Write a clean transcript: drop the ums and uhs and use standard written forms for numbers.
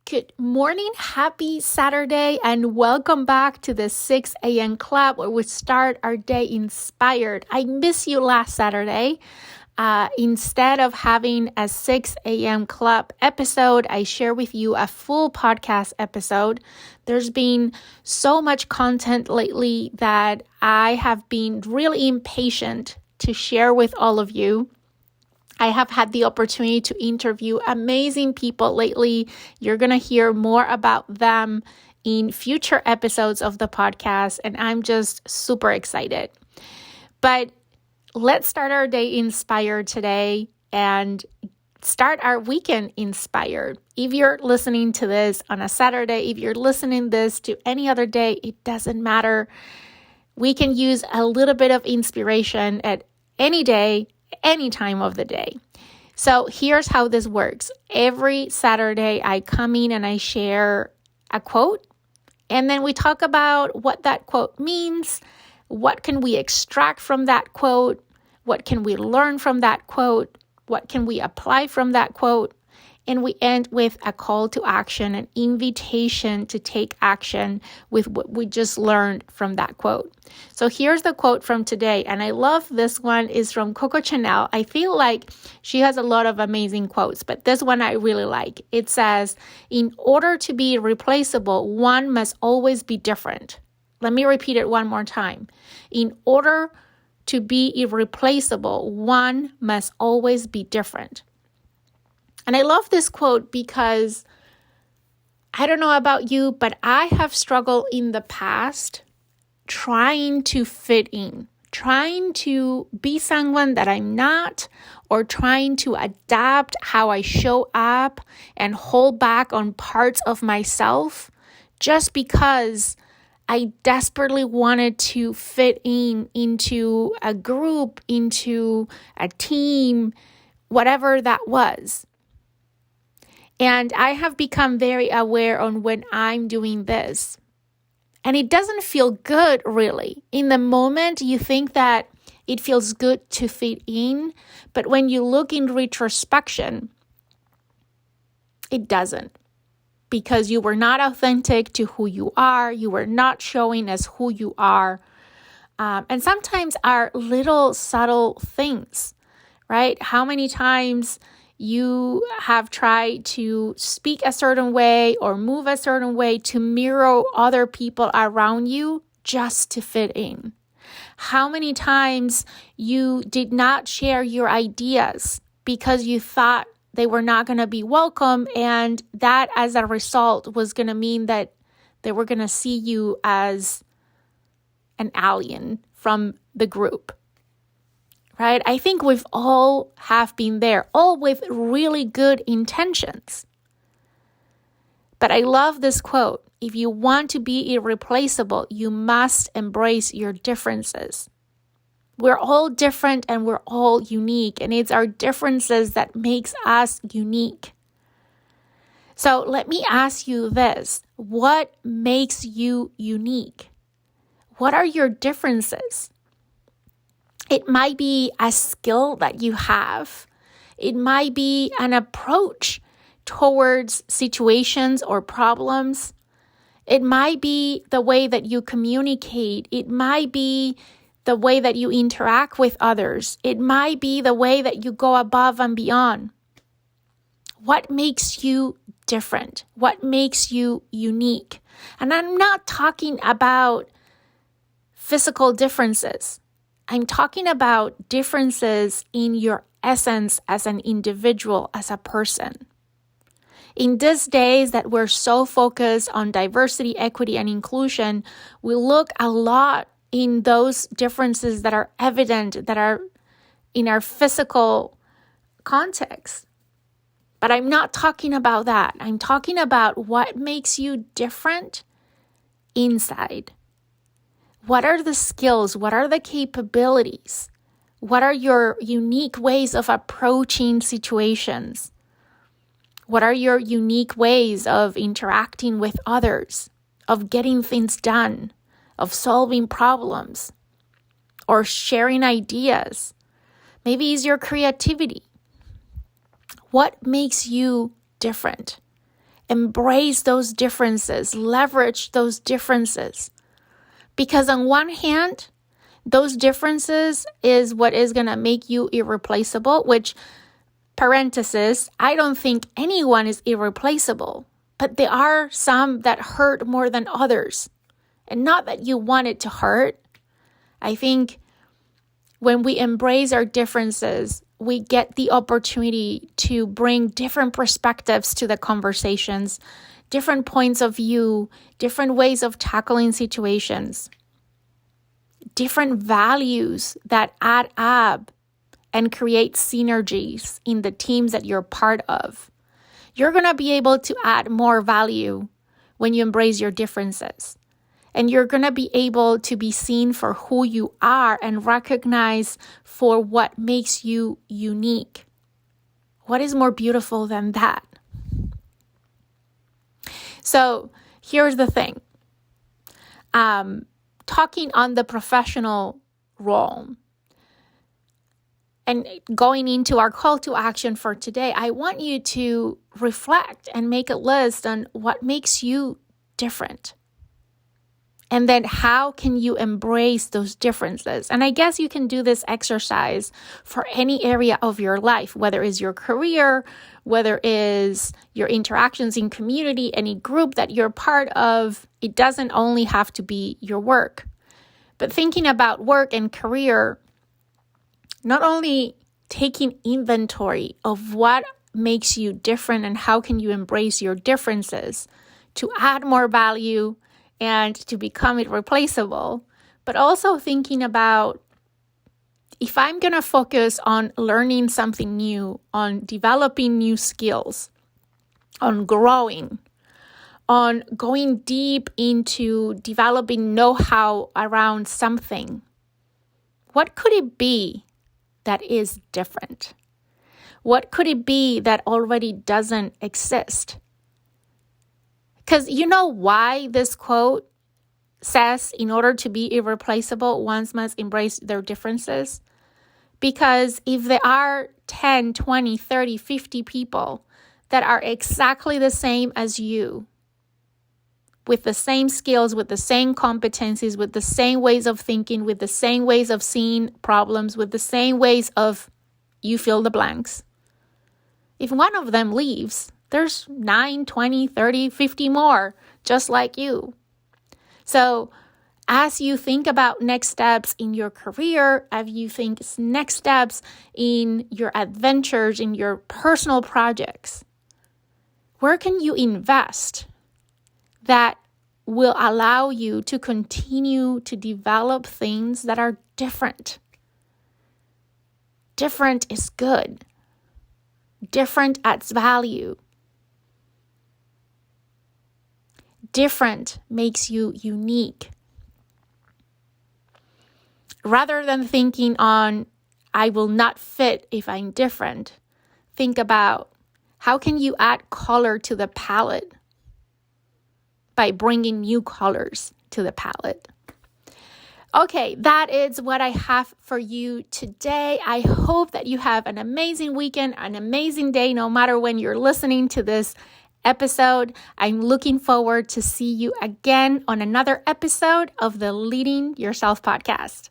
Good morning, happy Saturday, and welcome back to the 6 a.m. club where we start our day inspired. I missed you last Saturday. Instead of having a 6 a.m. club episode, I share with you a full podcast episode. There's been so much content lately that I have been really impatient to share with all of you. I have had the opportunity to interview amazing people lately. You're going to hear more about them in future episodes of the podcast, and I'm just super excited. But let's start our day inspired today and start our weekend inspired. If you're listening to this on a Saturday, if you're listening this to any other day, it doesn't matter. We can use a little bit of inspiration at any day, any time of the day. So here's how this works. Every Saturday, I come in and I share a quote, and then we talk about what that quote means, what can we extract from that quote, what can we learn from that quote, what can we apply from that quote, and we end with a call to action, an invitation to take action with what we just learned from that quote. So here's the quote from today, and I love this one. Is from Coco Chanel. I feel like she has a lot of amazing quotes, but this one I really like. It says, "In order to be irreplaceable, one must always be different." Let me repeat it one more time. In order to be irreplaceable, one must always be different. And I love this quote because I don't know about you, but I have struggled in the past trying to fit in, trying to be someone that I'm not, or trying to adapt how I show up and hold back on parts of myself just because I desperately wanted to fit into a group, into a team, whatever that was. And I have become very aware on when I'm doing this. And it doesn't feel good, really. In the moment, you think that it feels good to fit in. But when you look in retrospection, it doesn't. Because you were not authentic to who you are. You were not showing as who you are. And sometimes are little subtle things, right? How many times you have tried to speak a certain way or move a certain way to mirror other people around you just to fit in? How many times you did not share your ideas because you thought they were not going to be welcome, and that as a result was going to mean that they were going to see you as an alien from the group? Right? I think we've all have been there, all with really good intentions. But I love this quote. If you want to be irreplaceable, you must embrace your differences. We're all different and we're all unique, and it's our differences that makes us unique. So let me ask you this. What makes you unique? What are your differences? It might be a skill that you have. It might be an approach towards situations or problems. It might be the way that you communicate. It might be the way that you interact with others. It might be the way that you go above and beyond. What makes you different? What makes you unique? And I'm not talking about physical differences. I'm talking about differences in your essence as an individual, as a person. In these days that we're so focused on diversity, equity, and inclusion, we look a lot in those differences that are evident, that are in our physical context. But I'm not talking about that. I'm talking about what makes you different inside. What are the skills? What are the capabilities? What are your unique ways of approaching situations? What are your unique ways of interacting with others, of getting things done, of solving problems, or sharing ideas? Maybe it's your creativity. What makes you different? Embrace those differences, leverage those differences. Because on one hand, those differences is what is going to make you irreplaceable, which, parenthesis, I don't think anyone is irreplaceable, but there are some that hurt more than others. And not that you want it to hurt. I think when we embrace our differences, we get the opportunity to bring different perspectives to the conversations, different points of view, different ways of tackling situations, different values that add up and create synergies in the teams that you're part of. You're going to be able to add more value when you embrace your differences. And you're going to be able to be seen for who you are and recognized for what makes you unique. What is more beautiful than that? So here's the thing. Talking on the professional role and going into our call to action for today, I want you to reflect and make a list on what makes you different. And then how can you embrace those differences? And I guess you can do this exercise for any area of your life, whether it's your career, whether it's your interactions in community, any group that you're part of. It doesn't only have to be your work. But thinking about work and career, not only taking inventory of what makes you different and how can you embrace your differences to add more value and to become irreplaceable, but also thinking about if I'm going to focus on learning something new, on developing new skills, on growing, on going deep into developing know-how around something, what could it be that is different? What could it be that already doesn't exist? Because you know why this quote says in order to be irreplaceable, one must embrace their differences? Because if there are 10, 20, 30, 50 people that are exactly the same as you, with the same skills, with the same competencies, with the same ways of thinking, with the same ways of seeing problems, with the same ways of you fill the blanks, if one of them leaves, there's 9, 20, 30, 50 more just like you. So as you think about next steps in your career, as you think next steps in your adventures, in your personal projects, where can you invest that will allow you to continue to develop things that are different? Different is good. Different adds value. Different makes you unique. Rather than thinking on, I will not fit if I'm different, think about how can you add color to the palette by bringing new colors to the palette. Okay, that is what I have for you today. I hope that you have an amazing weekend, an amazing day, no matter when you're listening to this episode. I'm looking forward to see you again on another episode of the Leading Yourself podcast.